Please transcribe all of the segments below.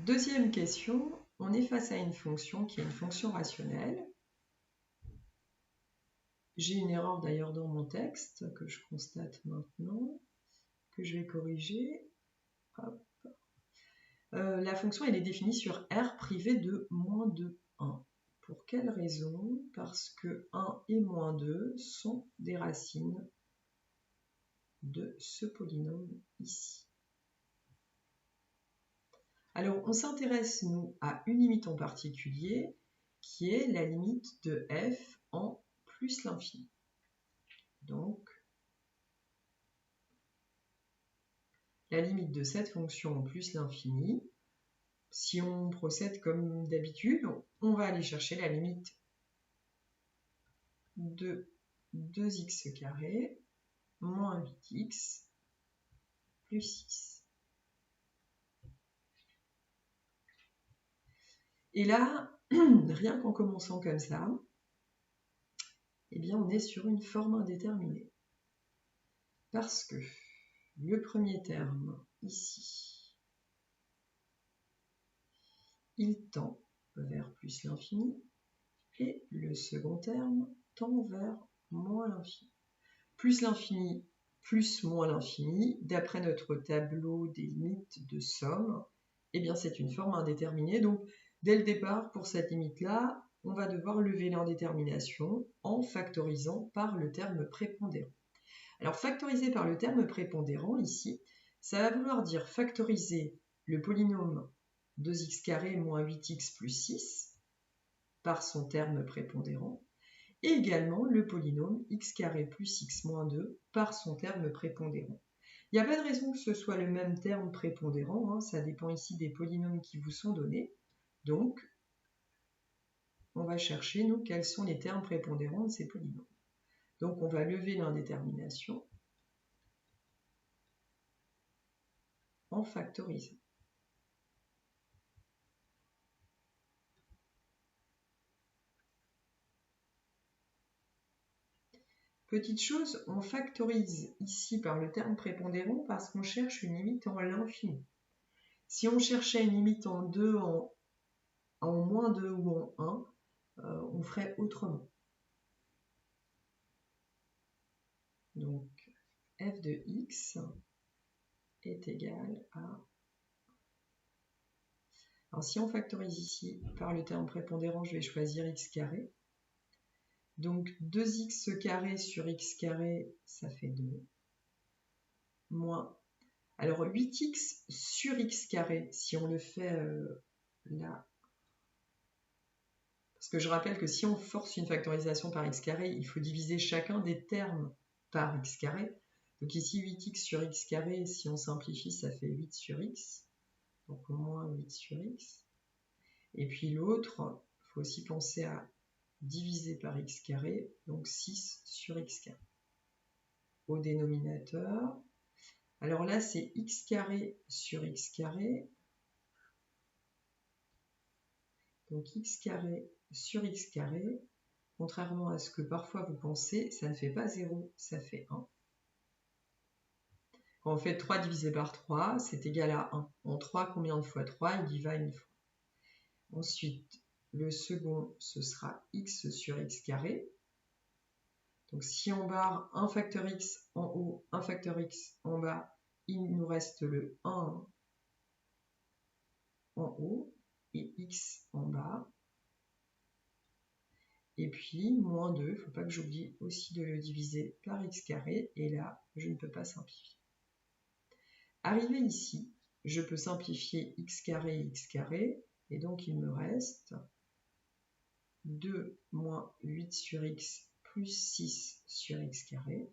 Deuxième question, on est face à une fonction qui est une fonction rationnelle. J'ai une erreur d'ailleurs dans mon texte que je constate maintenant, que je vais corriger. Hop. La fonction elle est définie sur R privé de moins de 1. Pour quelle raison? Parce que 1 et moins 2 sont des racines de ce polynôme ici. Alors, on s'intéresse, nous, à une limite en particulier, qui est la limite de f en plus l'infini. Donc, la limite de cette fonction en plus l'infini, si on procède comme d'habitude, on va aller chercher la limite de 2x carré moins 8x plus 6. Et là, rien qu'en commençant comme ça, eh bien, on est sur une forme indéterminée. Parce que le premier terme, ici, il tend vers plus l'infini, et le second terme tend vers moins l'infini. Plus l'infini plus moins l'infini, d'après notre tableau des limites de somme, eh bien c'est une forme indéterminée. Donc, dès le départ, pour cette limite-là, on va devoir lever l'indétermination en factorisant par le terme prépondérant. Alors, factoriser par le terme prépondérant, ici, ça va vouloir dire factoriser le polynôme 2x carré moins 8x plus 6 par son terme prépondérant, et également le polynôme x carré plus x moins 2 par son terme prépondérant. Il n'y a pas de raison que ce soit le même terme prépondérant, hein, ça dépend ici des polynômes qui vous sont donnés. Donc, on va chercher, nous, quels sont les termes prépondérants de ces polynômes. Donc, on va lever l'indétermination en factorisant. Petite chose, on factorise ici par le terme prépondérant parce qu'on cherche une limite en l'infini. Si on cherchait une limite en 2, en moins 2 ou en 1, on ferait autrement. Donc, f de x est égal à... Alors, si on factorise ici par le terme prépondérant, je vais choisir x carré. Donc, 2x carré sur x carré, ça fait 2. Moins. Alors, 8x sur x carré, si on le fait là... Parce que je rappelle que si on force une factorisation par x carré, il faut diviser chacun des termes par x carré. Donc ici, 8x sur x carré, si on simplifie, ça fait 8 sur x. Donc moins 8 sur x. Et puis l'autre, il faut aussi penser à diviser par x carré, donc 6 sur x carré. Au dénominateur, alors là, c'est x carré sur x carré. Donc x carré sur x carré, contrairement à ce que parfois vous pensez, ça ne fait pas 0, ça fait 1. Quand on fait 3 divisé par 3, c'est égal à 1. En 3, combien de fois 3? Il y va une fois. Ensuite, le second, ce sera x sur x carré. Donc si on barre un facteur x en haut, un facteur x en bas, il nous reste le 1 en haut et x en bas. Et puis, moins 2, il ne faut pas que j'oublie aussi de le diviser par x carré. Et là, je ne peux pas simplifier. Arrivé ici, je peux simplifier x carré, et donc il me reste 2 moins 8 sur x plus 6 sur x carré,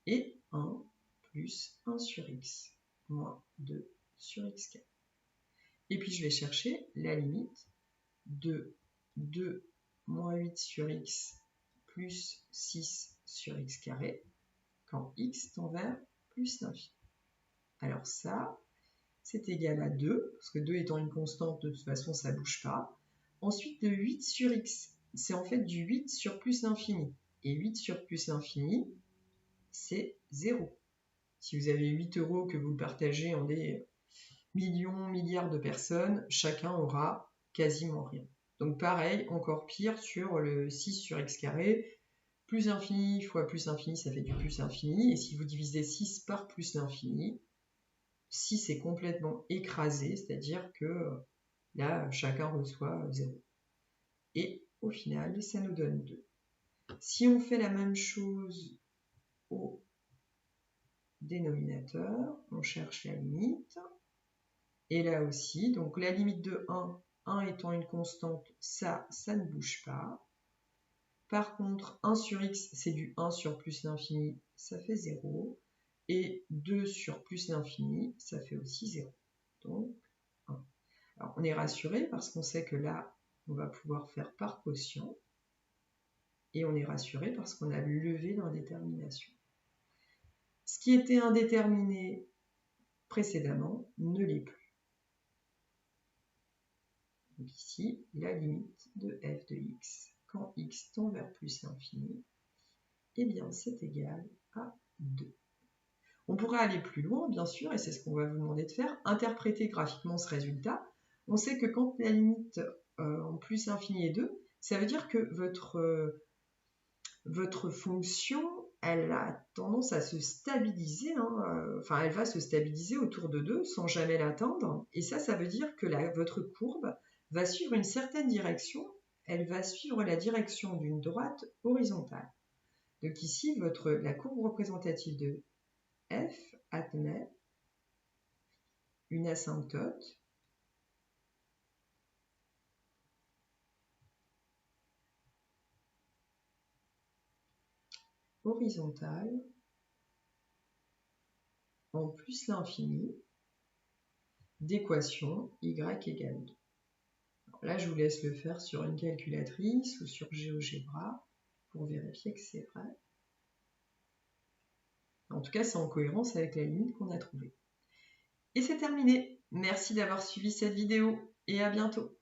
et 1 plus 1 sur x moins 2 sur x carré. Et puis je vais chercher la limite de 2 moins 8 sur x plus 6 sur x carré quand x tend vers plus l'infini. Alors ça, c'est égal à 2, parce que 2 étant une constante, de toute façon, ça ne bouge pas. Ensuite, le 8 sur x, c'est en fait du 8 sur plus l'infini. Et 8 sur plus l'infini, c'est 0. Si vous avez 8 € que vous partagez en des millions, milliards de personnes, chacun aura quasiment rien. Donc pareil, encore pire sur le 6 sur x carré, plus l'infini fois plus l'infini, ça fait du plus l'infini, et si vous divisez 6 par plus l'infini, 6 est complètement écrasé, c'est-à-dire que là, chacun reçoit 0. Et au final, ça nous donne 2. Si on fait la même chose au dénominateur, on cherche la limite, et là aussi, donc la limite de 1 étant une constante, ça ne bouge pas. Par contre, 1 sur x, c'est du 1 sur plus l'infini, ça fait 0. Et 2 sur plus l'infini, ça fait aussi 0. Donc, 1. Alors, on est rassuré parce qu'on sait que là, on va pouvoir faire par quotient. Et on est rassuré parce qu'on a levé l'indétermination. Ce qui était indéterminé précédemment ne l'est plus. Donc ici, la limite de f de x, quand x tend vers plus l'infini, eh bien c'est égal à 2. On pourrait aller plus loin, bien sûr, et c'est ce qu'on va vous demander de faire, interpréter graphiquement ce résultat. On sait que quand la limite en plus l'infini est 2, ça veut dire que votre fonction, elle a tendance à se stabiliser, enfin elle va se stabiliser autour de 2 sans jamais l'atteindre, et ça veut dire que votre courbe va suivre une certaine direction, elle va suivre la direction d'une droite horizontale. Donc ici, la courbe représentative de f admet une asymptote horizontale en plus l'infini d'équation y égale 2. Là, je vous laisse le faire sur une calculatrice ou sur GeoGebra pour vérifier que c'est vrai. En tout cas, c'est en cohérence avec la limite qu'on a trouvée. Et c'est terminé. Merci d'avoir suivi cette vidéo et à bientôt.